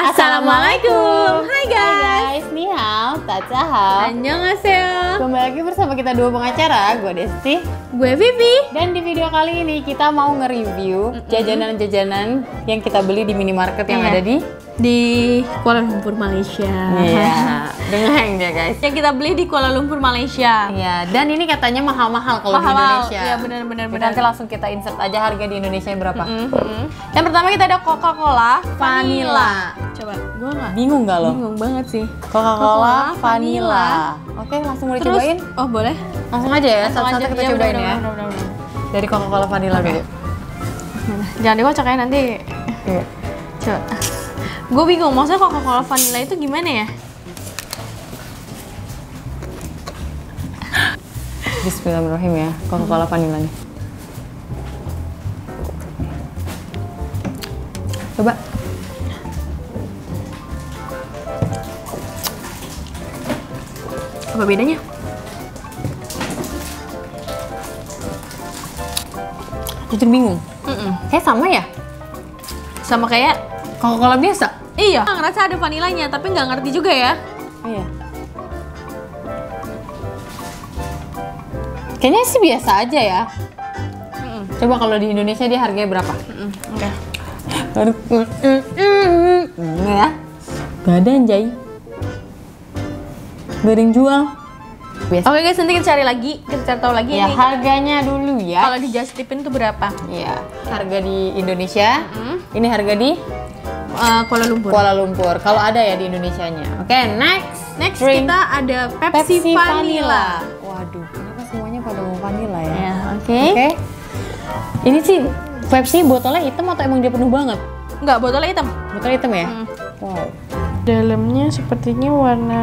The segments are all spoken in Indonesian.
Assalamualaikum. Hai guys. Ni hao, tadahao. Annyeonghaseyo. Kembali lagi bersama kita dua pengacara, gue Desti, Gue Vivi. dan di video kali ini kita mau nge-review jajanan-jajanan yang kita beli di minimarket yang ada di Kuala Lumpur, Malaysia. Iya, dengan ya guys. Yang kita beli di Kuala Lumpur, Malaysia. Iya, dan ini katanya mahal-mahal kalau di Indonesia. Iya, benar-benar. Nanti langsung kita insert aja harga di Indonesia berapa. Yang pertama kita ada Coca-Cola Vanilla. Coba, gue nggak Bingung nggak lo? bingung banget sih. Coca-Cola Vanilla. Oke, langsung mau Terus, dicobain? oh boleh? Langsung aja ya, satu-satu kita Iya, cobain ya. bener. Dari Coca-Cola Vanilla dulu. Jangan dikocok ya nanti. Iya. Coba. Gue bingung, maksudnya Coca-Cola Vanilla itu gimana ya? Bismillahirrahmanirrahim ya, Coca-Cola Vanilla nih. Coba. Apa bedanya? Jujur bingung. Kayak sama ya? Sama kayak Coca-Cola biasa? iya, ngerasa ada vanilanya, tapi nggak ngerti juga ya. Iya. Kayaknya sih biasa aja ya. Coba kalau di Indonesia dia harganya berapa? Oke. Ya. Gak ada anjay. Gak ada yang jual. Biasa. Oke guys, nanti kita cari lagi, kita cari tahu lagi Ya ini. harganya dulu ya. Kalau di Just Tipin itu berapa? Iya. Harga di Indonesia. Ini harga di Kuala Lumpur. Kuala Lumpur. Kalau ada ya di Indonesianya. Oke, next Next drink. kita ada Pepsi, Vanilla. Waduh, kenapa semuanya pada mau vanilla ya? Ya, oke. Oke. Ini sih Pepsi botolnya hitam atau emang dia penuh banget? Enggak, botolnya hitam. Botolnya hitam ya? Wow. Dalamnya sepertinya warna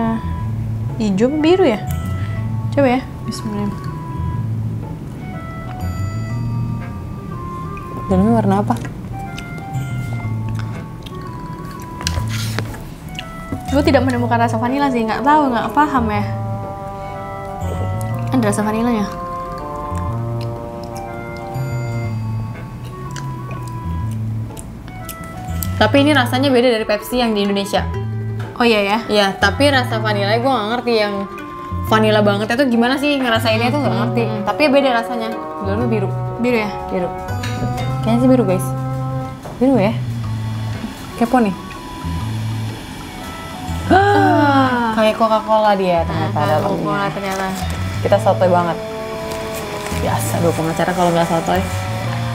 hijau biru ya? Coba ya. Bismillah. Dalamnya warna apa? Gue tidak menemukan rasa vanilla sih, nggak tahu, nggak paham ya. Ada rasa vanilanya. Tapi ini rasanya beda dari Pepsi yang di Indonesia. Oh iya ya? Iya, tapi rasa vanilla gue nggak ngerti yang vanilla banget itu gimana sih ngerasainnya tuh nggak ngerti. Tapi beda rasanya. Dalamnya biru. Biru ya? Biru. Kayaknya sih biru guys. Biru ya? Kepo nih. Kayak Coca-Cola dia ternyata dalamnya. Coca-Cola ternyata. Kita sotoy banget. Biasa dua pengacara kalau nggak sotoy.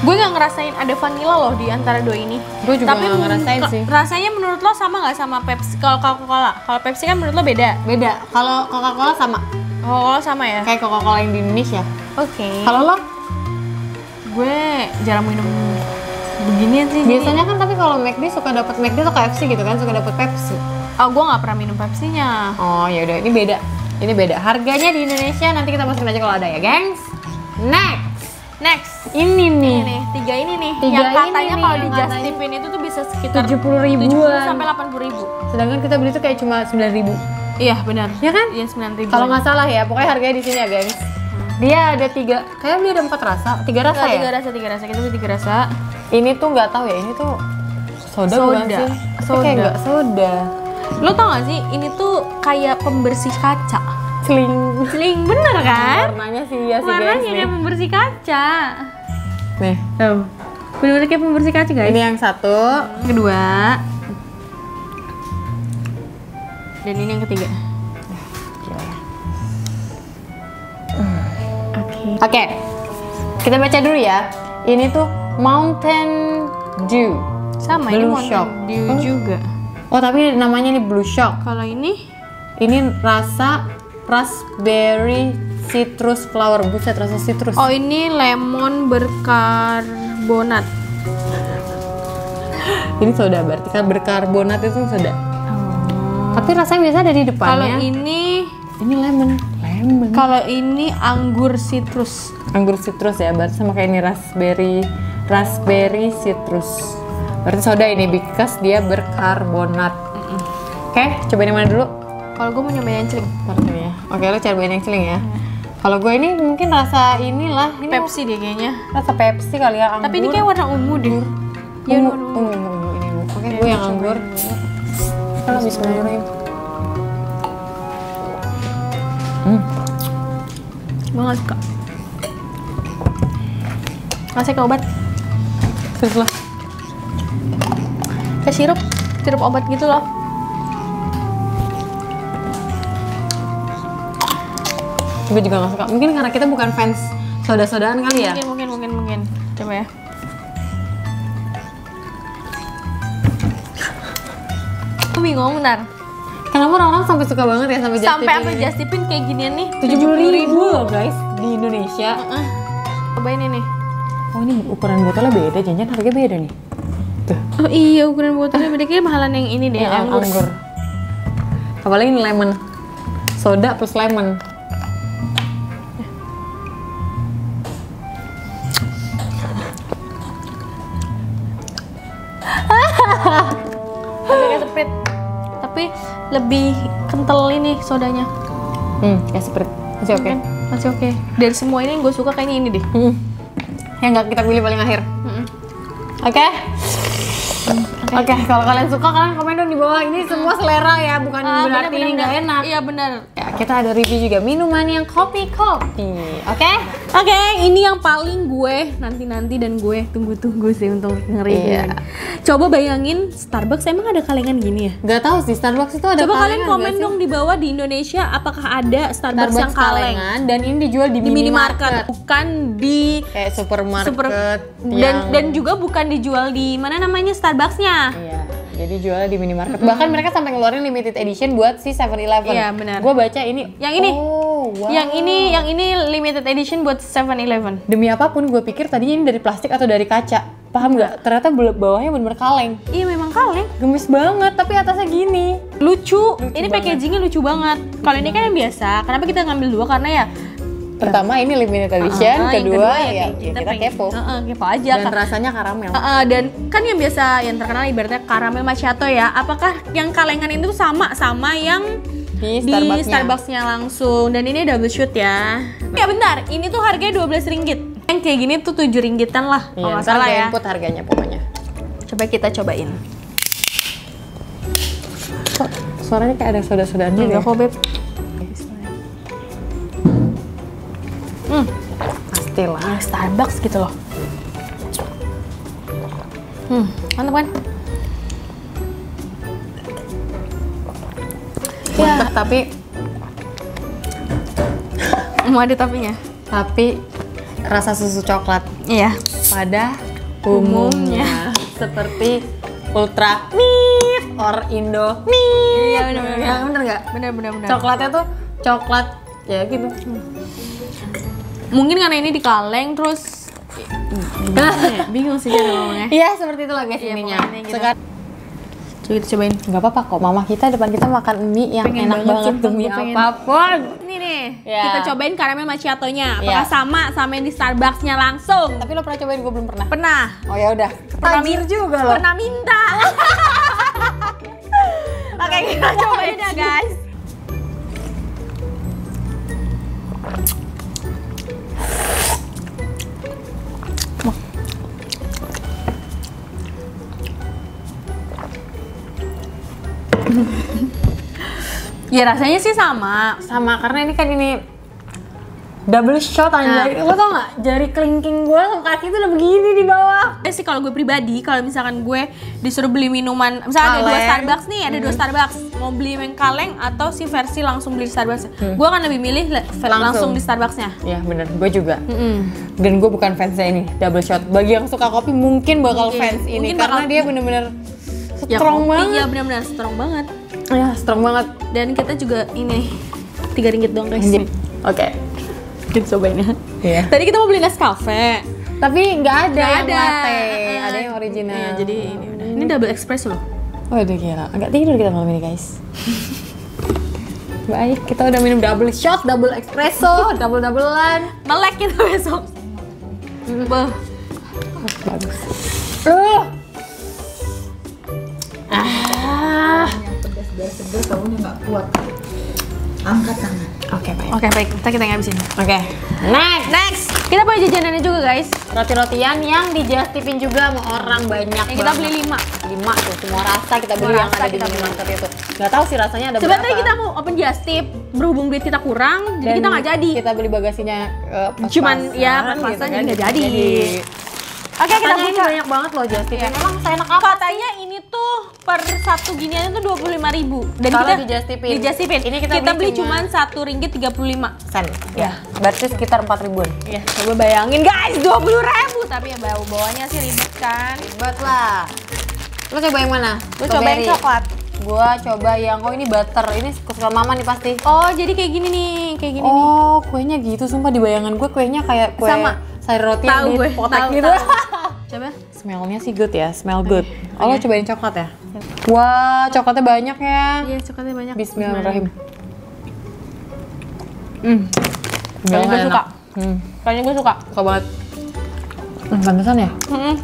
Gue nggak ngerasain ada vanilla loh di antara dua ini. Gue juga Tapi nggak ngerasain sih. Rasanya menurut lo sama nggak sama Pepsi? Kalau Coca-Cola, kalau Pepsi kan menurut lo beda. Beda. Kalau Coca-Cola sama. Coca-Cola sama ya? Kayak Coca-Cola yang di Indonesia. Oke. Kalau lo? Gue jarang minum beginian sih. Biasanya kan tapi kalau McD suka dapat McD atau KFC gitu kan, suka dapat Pepsi. Oh, gue nggak pernah minum Pepsinya. Oh ya udah, ini beda. Ini beda. Harganya di Indonesia nanti kita masukin aja kalau ada ya, gengs. Next. Ini nih. Ini nih, tiga ini nih. Tiga yang ini katanya nih, kalau yang di Just katanya Tipin itu tuh bisa sekitar 70.000-an. 70 sampai 80.000. Sedangkan kita beli tuh kayak cuma 9.000. Iya benar. Ya kan? Iya 9.000. Kalau nggak salah ya, pokoknya harganya di sini ya, gengs. Dia ada tiga, kayaknya dia ada 4 rasa, 3 rasa ya? Tiga rasa. Kita beli 3 rasa. Ini tuh nggak tahu ya, ini tuh soda bukan sih? Soda. Kayak nggak soda. Lo tau gak sih, ini tuh kayak pembersih kaca. Celing. Celing, bener kan? Warnanya sih ya sih, Warnanya guys. kayak pembersih kaca. Nih, Tuh, bener-bener kayak pembersih kaca guys. ini yang satu. Kedua. Dan ini yang ketiga. Oke, kita baca dulu ya. Ini tuh Mountain Dew. Sama, Blue ini Mountain Shock. Dew juga. Oh tapi namanya nih Blue Shock. Kalau ini Rasa raspberry citrus flower. Buset, rasa citrus. oh ini lemon berkarbonat. Ini soda, berarti kan berkarbonat itu soda. Tapi rasanya biasa ada di Kalau depannya. ini Lemon. kalau ini anggur citrus. Anggur citrus ya, berarti sama kayak ini raspberry citrus. Berarti soda ini because dia berkarbonat. Oke, cobain yang mana dulu? Kalau gue mau nyobain yang celing. Ya. Oke, lo cobain yang celing ya. Kalau gue ini mungkin rasa inilah, ini Pepsi deh kayaknya. rasa Pepsi kali ya, anggur. Tapi ini kayak warna ungu deh. Iya, ungu, ungu, ungu, ini ungu. Oke, gue yang anggur. Kalau bismillahirrahmanirrahim. Gue gak suka. Rasanya kayak obat. Terus lah. Kayak sirup obat gitu loh. Gue juga gak suka. Mungkin karena kita bukan fans soda-sodaan kali ya. Mungkin. Coba ya. Aku bingung benar. Kenapa orang-orang sampai suka banget ya sama Just Sampai Tip apa ini? Just Tipin kayak ginian nih? 70.000 loh guys di Indonesia. Cobain ini. Oh ini ukuran botolnya beda, jangan harganya beda nih. Tuh. Oh iya, ukuran botolnya beda, kayaknya mahalan yang ini deh, Yang anggur. Apalagi ini lemon. Soda plus lemon. Agak kayak Sprite. Tapi lebih kental ini sodanya. Kayak Sprite. Masih oke. Masih oke. Dari semua ini yang gue suka kayaknya ini deh. Yang nggak kita pilih paling akhir. Oke. Oke, kalau kalian suka kalian komen dong di bawah. Ini semua selera ya, bukan berarti ini nggak enak. Iya benar. Ya, kita ada review juga minuman yang kopi. Oke? Oke, ini yang paling gue nanti dan gue tunggu-tunggu sih untuk nge-review. Iya. Coba bayangin Starbucks emang ada kalengan gini ya? Gak tahu sih Starbucks itu ada. Coba kalian kalengan komen nggak sih? dong di bawah di Indonesia apakah ada Starbucks yang kaleng kalengan dan ini dijual di di minimarket. minimarket, bukan di Kayak supermarket dan juga bukan dijual di mana namanya Starbucksnya. Iya, jadi jualnya di minimarket. Bahkan mereka sampai ngeluarin limited edition buat si 7-Eleven. Iya, benar. Gue baca ini. Yang ini. Oh, wow. Yang ini limited edition buat 7-Eleven. Demi apapun gue pikir tadinya ini dari plastik atau dari kaca. Paham nggak? Ternyata bawahnya bener-bener kaleng. Iya memang kaleng. Gemes banget, tapi atasnya gini. Lucu ini banget. packagingnya lucu banget. Kalau ini kan yang biasa. Kenapa kita ngambil dua? Karena ya Pertama ini limited edition, yang kedua ya, ya kita kepo. kepo aja. Dan rasanya karamel. Dan kan yang biasa yang terkenal ibaratnya karamel macchiato ya. Apakah yang kalengan itu sama yang Di di Starbucksnya. Starbucksnya langsung? Dan ini double shoot ya. Ya bentar, ini tuh harganya 12 ringgit. Yang kayak gini tuh 7 ringgitan lah Iya, kalau nggak ntar salah gue ya. input harganya pokoknya. Coba kita cobain. Kok suaranya kayak ada soda-sodaan juga. Enggak kok beb. Pastilah. Starbucks gitu loh. Mantap kan? Mantap, tapi Mau ada toppingnya? rasa susu coklat Iya. pada umumnya seperti Ultra Mit or Indo Mit. Iya benar. Ya, bener nggak? Benar. Coklatnya tuh coklat ya gitu. Mungkin karena ini di kaleng terus bingung sih cara ngomongnya. Iya seperti itulah guys Iya, ininya. pokoknya gitu. Sekarang Coba kita cobain. nggak apa-apa kok, mama kita depan kita makan mie yang Pengen enak banget sumpah, demi gue pengen. apapun. Ini nih, Ya. kita cobain karamel macchiato-nya. Apakah Ya. sama yang di Starbucksnya langsung? Tapi lo pernah cobain, gue belum pernah. Pernah. Oh ya udah. Tajir juga lo. Pernah minta. Oke, kita cobain ya guys. Ya rasanya sih sama. Sama karena ini kan ini double shot anjay. Lo tau gak jari kelingking gue sama kaki tuh udah begini di bawah. Sih kalau gue pribadi, kalau misalkan gue disuruh beli minuman, misalnya ada dua Kaleng. Starbucks nih, ada dua Starbucks, mau beli yang kaleng atau si versi langsung beli di Starbucks, gue akan lebih milih langsung di Starbucksnya. Ya bener, gue juga. Dan gue bukan fansnya ini double shot. Bagi yang suka kopi mungkin bakal Mungkin. fans ini Mungkin karena bakal- dia bener-bener Ya, strong kopi, banget. ya benar-benar strong banget. Ya strong banget. Dan kita juga ini 3 ringgit doang guys. Oke. Kita cobain ya. Iya. Tadi kita mau beli Nescafe. Tapi nggak ada Nggak yang ada. latte, ada yang original. Iya, jadi ini udah. Ini double espresso loh. Oh udah gila, agak tidur kita malam ini guys. Baik, kita udah minum double shot, double espresso, double-doublean. Melek kita besok. Beuh. Bagus. Biar seger tahunya nggak kuat. Angkat tangan. Oke baik. Oke, baik. Kita ngabisin. Oke. Next. Next, Kita punya jajanannya juga guys. Roti-rotian yang dijastipin juga sama orang banyak. Yang kita beli 5 tuh, semua rasa kita beli yang ada di minimarket itu. Nggak tahu sih rasanya ada sebenarnya berapa. kita mau open just tip, berhubung duit kita kurang, jadi Dan kita nggak jadi. Kita beli bagasinya Cuman ya pas-pasan jadi nggak jadi. Oke, kita Katanya ini buka. banyak banget loh just tip. Iya. Memang seenak apa? Katanya ini tuh per satu ginian itu 25.000 dan Kalau kita dijastipin. dijastipin. Ini kita beli beli cuma Rp1.35. Sen. Ya. Berarti sekitar 4 ribuan. Ya, coba bayangin guys, 20.000 tapi ya bawanya sih ribet kan. Ribet lah. Lo coba yang mana? Lu coba yang coklat. Gua coba yang ini butter. Ini kesukaan mama nih pasti. Oh, jadi kayak gini nih, kayak gini nih. Oh, kuenya gitu. Sumpah di bayangan gue kuenya kayak kue Sama. sayur roti Tahu yang gue, dipotek tahu, gitu. tahu. Coba. Smellnya sih good ya, smell good. Oh, lo cobain coklat ya? Wah, coklatnya banyak ya. Iya, coklatnya banyak. Bismillahirrahim. Kayaknya gue suka. Kayaknya gue suka. Suka banget. Pantesan ya?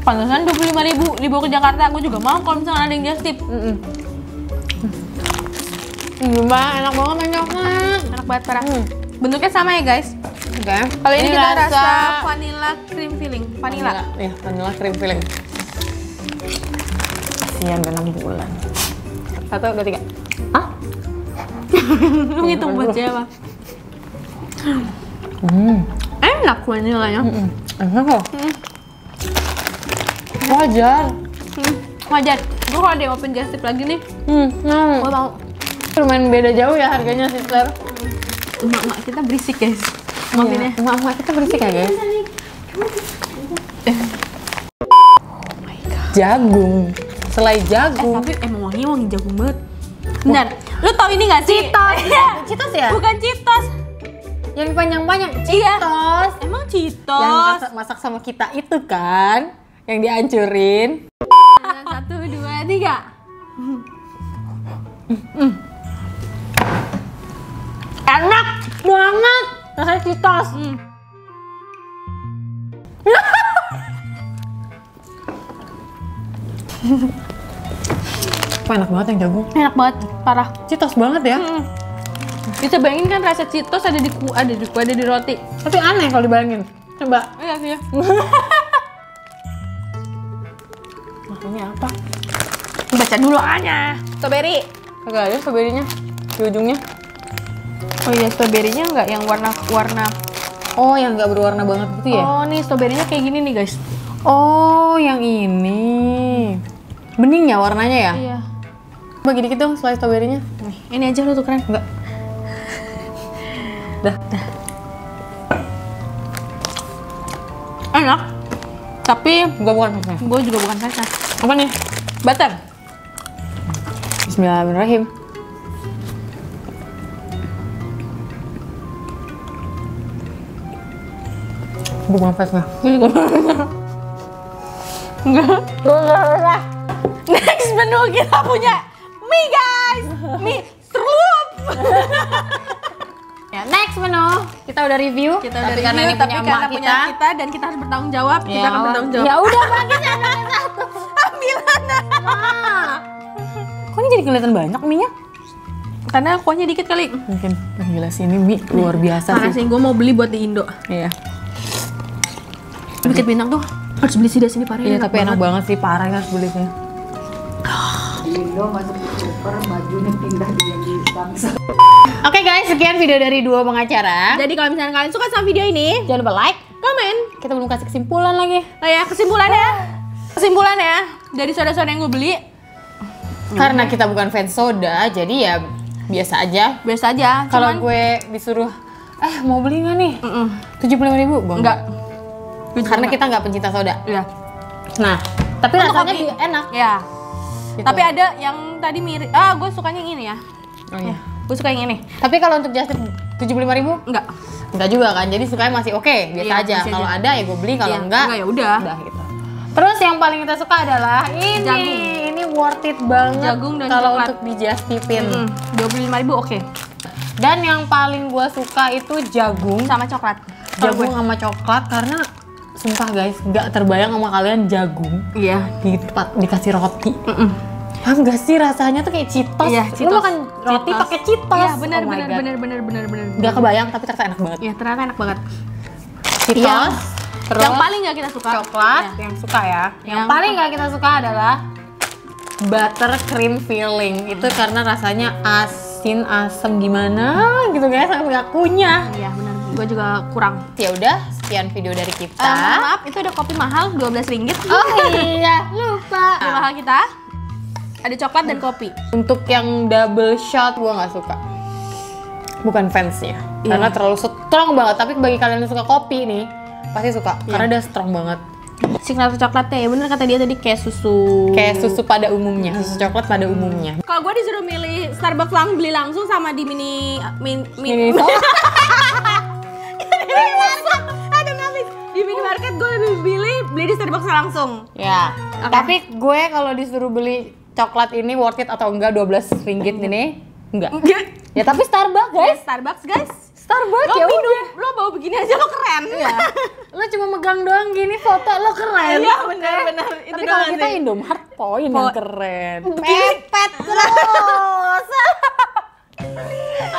Pantesan 25.000 dibawa ke Jakarta. Gue juga mau kalau misalnya ada yang just tip. Gimana? Enak banget coklat. Enak banget parah. Bentuknya sama ya guys. Oke. Kalau ini kita rasa vanilla cream filling. Vanilla. Iya, vanilla cream filling. Kasian udah 6 bulan. 1, 2, 3. Ah? Lu ngitung buat siapa? Enak vanillanya. Enak kok. Wajar. Wajar. Gue kalau ada yang open just tip lagi nih, gue mau. Lumayan beda jauh ya harganya sister. Emak-emak kita berisik guys. Maafin ya. Emak-emak kita berisik ya guys. Jagung. Selai jagung. Tapi emang wangi jagung banget. Bentar, lu tau ini gak sih? Cheetos ya? Bukan Cheetos. Yang panjang-panjang. Iya. Cheetos. Emang Cheetos. Yang masak sama kita itu kan, yang dihancurin. 1, 2, 3. Enak banget. Rasanya Cheetos. Enak banget yang jagung. Enak banget, parah. Cheetos banget ya. Bisa bayangin kan rasa Cheetos ada di roti. Tapi aneh kalau dibayangin. Coba. Iya sih. Makanya apa? Baca dulu aja. Strawberry. Kagak ada stroberinya di ujungnya. Oh iya, strawberry-nya nggak yang warna-warna. Oh, yang nggak berwarna banget gitu ya? Oh, nih strawberry-nya kayak gini nih, guys. Oh, yang ini. Bening ya warnanya ya? Iya. Bagi dikit dong slice strawberry-nya. Nih, ini aja lu tukeran. Enggak. Dah. Enak. Tapi Gua bukan fansnya. gue juga bukan fansnya. Apa nih? Butter. Bismillahirrahmanirrahim. Gue bukan fansnya. Enggak. Next menu kita punya mie, guys. Mie strup. Ya, next menu. Kita udah review. Kita udah tapi karena review, ini tapi punya karena emak punya kita dan kita harus bertanggung jawab, kita akan bertanggung jawab. Ya udah, baginya satu. Ambilan. Kok ini jadi kelihatan banyak mie-nya? Karena kuahnya dikit kali. Mungkin. Gila sih, ini mie luar biasa Mana sih. sih, gue mau beli buat di Indo. Iya. Bukit Bintang tuh harus beli sih sini parah. Iya, tapi enak banget sih, parah harus beli sih. Di Indo masuk ke super, bajunya pindah di Bangsa. Oke guys, sekian video dari dua pengacara. Jadi kalau misalnya kalian suka sama video ini, Jangan lupa like. komen. Kita belum kasih kesimpulan lagi. Oh ya, kesimpulannya dari soda-soda yang gue beli Karena kita bukan fans soda, jadi ya biasa aja. biasa aja. Kalau Cuman gue disuruh, mau beli nggak nih? 75.000, gue enggak. Karena kita nggak pencinta soda. Iya. Nah, tapi Untuk rasanya kopi. enak. Ya. Gitu. Tapi ada yang tadi mirip. Gue sukanya yang ini ya. Oh iya. Gue suka yang ini. Tapi kalau untuk just 75.000, Enggak. enggak juga kan. Jadi sukanya masih oke, biasa Iya, aja. masih Kalau aja. ada ya gue beli, kalau Iya, enggak ya udah. gitu. Terus yang paling kita suka adalah ini. Jagung. Ini worth it banget. Jagung dan kalau coklat. untuk di just tipin. 25.000 oke. Dan yang paling gue suka itu jagung. Sama coklat. Kalau Jagung gue. sama coklat karena sumpah guys, nggak terbayang sama kalian jagung Iya. dikasih roti. Paham gak sih rasanya tuh kayak Cheetos? Iya, Lu Cheetos. makan roti Cheetos. pakai Cheetos. Iya, benar Oh my benar God. benar benar benar benar. Nggak kebayang tapi ternyata enak banget. Iya, ternyata enak banget. Cheetos. Terus yang paling nggak kita suka coklat Ya. yang suka ya. Yang paling nggak kita suka adalah buttercream filling. Itu karena rasanya asin, asam gimana gitu guys, sampai nggak kunyah. Iya benar, gue juga kurang. Ya udah, sekian video dari kita. Maaf, itu ada kopi mahal Rp12. Oh iya, lupa. Kopi mahal kita ada coklat dan kopi. Untuk yang double shot gue nggak suka. Bukan fansnya, karena terlalu strong banget. Tapi bagi kalian yang suka kopi nih, pasti suka karena dia strong banget. Signature coklatnya ya bener kata dia tadi kayak susu. Kayak susu pada umumnya, susu coklat pada umumnya. Kalau gue disuruh milih Starbucks beli langsung sama di mini Miniso. Aduh habis. Di minimarket gue lebih pilih beli di Starbucks langsung. Ya. Tapi gue kalau disuruh beli coklat ini worth it atau enggak Rp12 ini? Enggak. Ya tapi Starbucks guys. Starbucks guys. Starbucks Lo ya minum, udah. lo bawa begini aja lo keren. Iya. Lo cuma megang doang gini foto lo keren. Iya benar-benar. Itu Tapi kalau doang kita sih. Indomart poin yang keren. Pepet terus.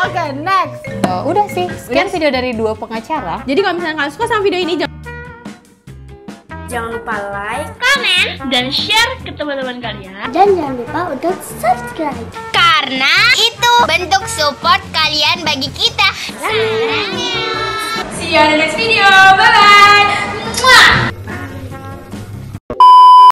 Oke, next. Udah sih. Sekian video dari dua pengacara. Jadi kalau misalnya kalian suka sama video ini Jangan lupa like, komen, dan share ke teman-teman kalian. Dan jangan lupa untuk subscribe. Karena itu bentuk support kalian bagi kita. Sarannya. See you on the next video. Bye-bye.